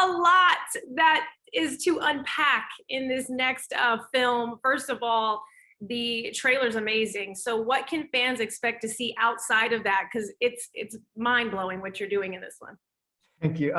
a lot that is to unpack in this next film. First of all, the trailer's amazing. So what can fans expect to see outside of that? Because it's mind-blowing what you're doing in this one. Thank you.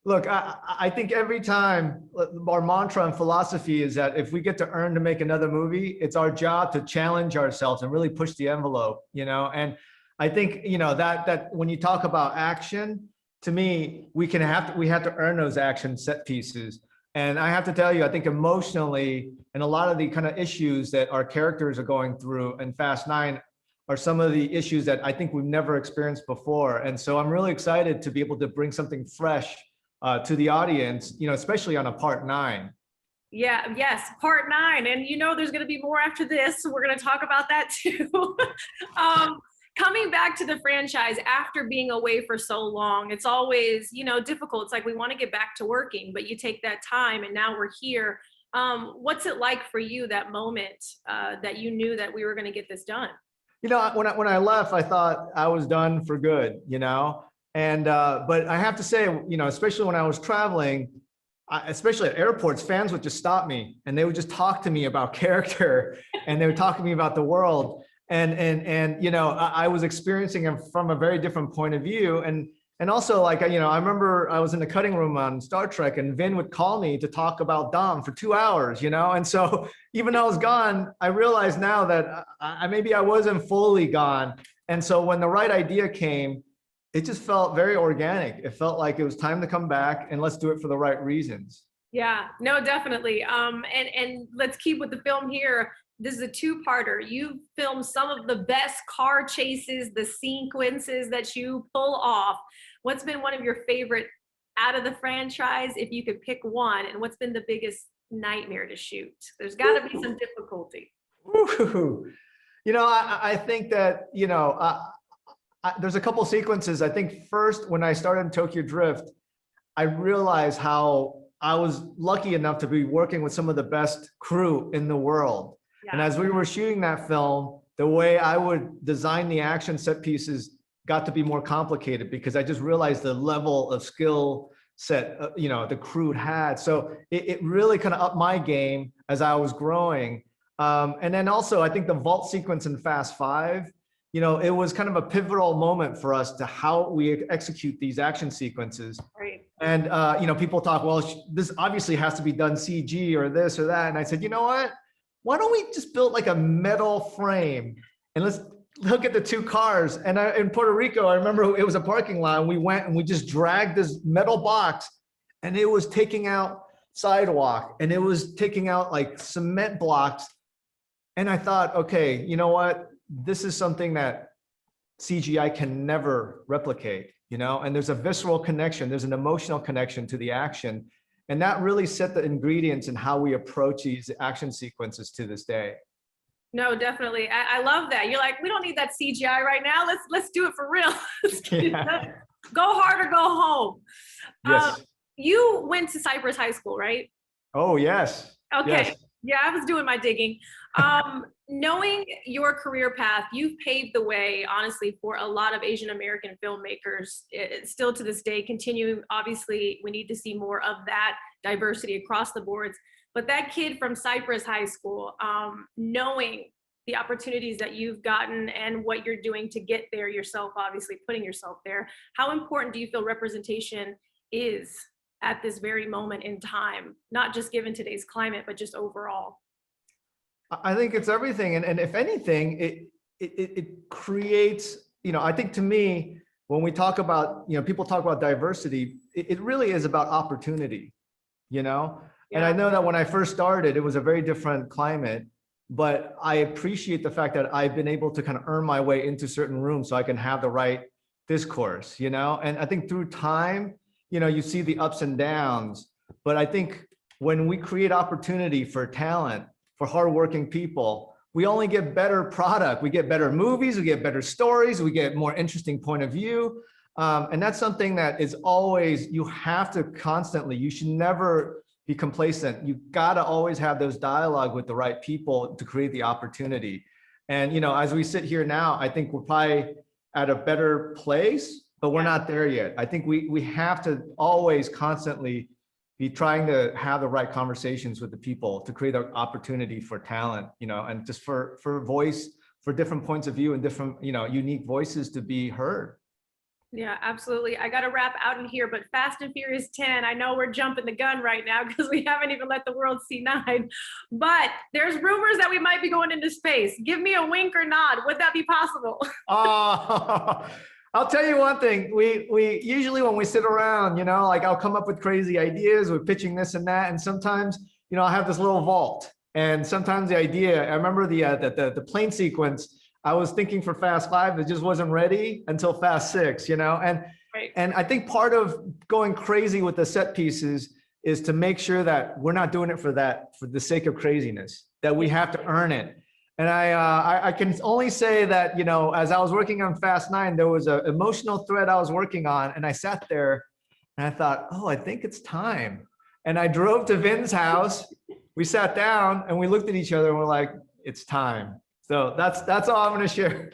Look, I think every time our mantra and philosophy is that if we get to earn to make another movie, it's our job to challenge ourselves and really push the envelope, you know? And I think, you know, that when you talk about action, to me, we have to earn those action set pieces. And I have to tell you, I think emotionally, and a lot of the kind of issues that our characters are going through in Fast 9 are some of the issues that I think we've never experienced before. And so I'm really excited to be able to bring something fresh to the audience, you know, especially on a part 9. Yeah, yes, part 9. And you know, there's going to be more after this. So we're going to talk about that too. Coming back to the franchise after being away for so long, it's always, you know, difficult. It's like we want to get back to working, but you take that time and now we're here. What's it like for you, that moment that you knew that we were going to get this done? You know, when I left, I thought I was done for good, you know, and but I have to say, you know, especially when I was traveling, especially at airports, fans would just stop me and they would just talk to me about character and they would talk to me about the world. And you know, I was experiencing it from a very different point of view. And also, like, you know, I remember I was in the cutting room on Star Trek and Vin would call me to talk about Dom for 2 hours, you know? And so even though I was gone, I realized now that maybe I wasn't fully gone. And so when the right idea came, it just felt very organic. It felt like it was time to come back and let's do it for the right reasons. Yeah, no, definitely. And let's keep with the film here. This is a two-parter. You filmed some of the best car chases, the sequences that you pull off. What's been one of your favorite out of the franchise, if you could pick one, and what's been the biggest nightmare to shoot? There's got to be some difficulty. Ooh. You know, I think that, you know, there's a couple sequences. I think first, when I started in Tokyo Drift, I realized how I was lucky enough to be working with some of the best crew in the world. Yeah. And as we were shooting that film, the way I would design the action set pieces got to be more complicated because I just realized the level of skill set, you know, the crew had. So it really kind of upped my game as I was growing. And then also, I think the vault sequence in Fast 5, you know, it was kind of a pivotal moment for us to how we execute these action sequences. Right. And, you know, people talk, well, this obviously has to be done CG or this or that. And I said, you know what? Why don't we just build like a metal frame and let's look at the two cars. And in Puerto Rico, I remember it was a parking lot and we went and we just dragged this metal box and it was taking out sidewalk and it was taking out like cement blocks. And I thought, okay, you know what? This is something that CGI can never replicate, you know, and there's a visceral connection. There's an emotional connection to the action. And that really set the ingredients in how we approach these action sequences to this day. No, definitely. I love that. You're like, we don't need that CGI right now. Let's do it for real. Yeah. Go hard or go home. Yes. You went to Cypress High School, right? Oh, yes. Okay. Yes. Yeah, I was doing my digging. Knowing your career path, you've paved the way, honestly, for a lot of Asian American filmmakers. Still to this day, continuing. Obviously, we need to see more of that diversity across the boards. But that kid from Cypress High School, knowing the opportunities that you've gotten and what you're doing to get there yourself, obviously putting yourself there, how important do you feel representation is at this very moment in time, not just given today's climate, but just overall? I think it's everything. And if anything, it creates, you know, I think to me, when we talk about, you know, people talk about diversity, it really is about opportunity, you know? Yeah. And I know that when I first started, it was a very different climate, but I appreciate the fact that I've been able to kind of earn my way into certain rooms so I can have the right discourse, you know? And I think through time, you know, you see the ups and downs, but I think when we create opportunity for talent, for hardworking people, we only get better product. We get better movies, we get better stories, we get more interesting point of view. And that's something that is always, you have to constantly, you should never be complacent. You gotta always have those dialogue with the right people to create the opportunity. And, you know, as we sit here now, I think we're probably at a better place but we're Yeah. not there yet. I think we have to always constantly be trying to have the right conversations with the people to create an opportunity for talent, and just for voice, for different points of view and different, unique voices to be heard. Yeah, absolutely. I got to wrap out in here, but Fast and Furious 10, I know we're jumping the gun right now because we haven't even let the world see 9, but there's rumors that we might be going into space. Give me a wink or nod. Would that be possible? Oh, I'll tell you one thing. We usually, when we sit around, like I'll come up with crazy ideas. We're pitching this and that, and sometimes, I have this little vault, and sometimes the idea. I remember the plane sequence. I was thinking for Fast 5, it just wasn't ready until Fast 6, and Right. and I think part of going crazy with the set pieces is to make sure that we're not doing it for the sake of craziness, that we have to earn it. And I can only say that, as I was working on Fast 9, there was an emotional thread I was working on, and I sat there and I thought, oh, I think it's time. And I drove to Vin's house. We sat down and we looked at each other and we're like, it's time. So that's all I'm going to share.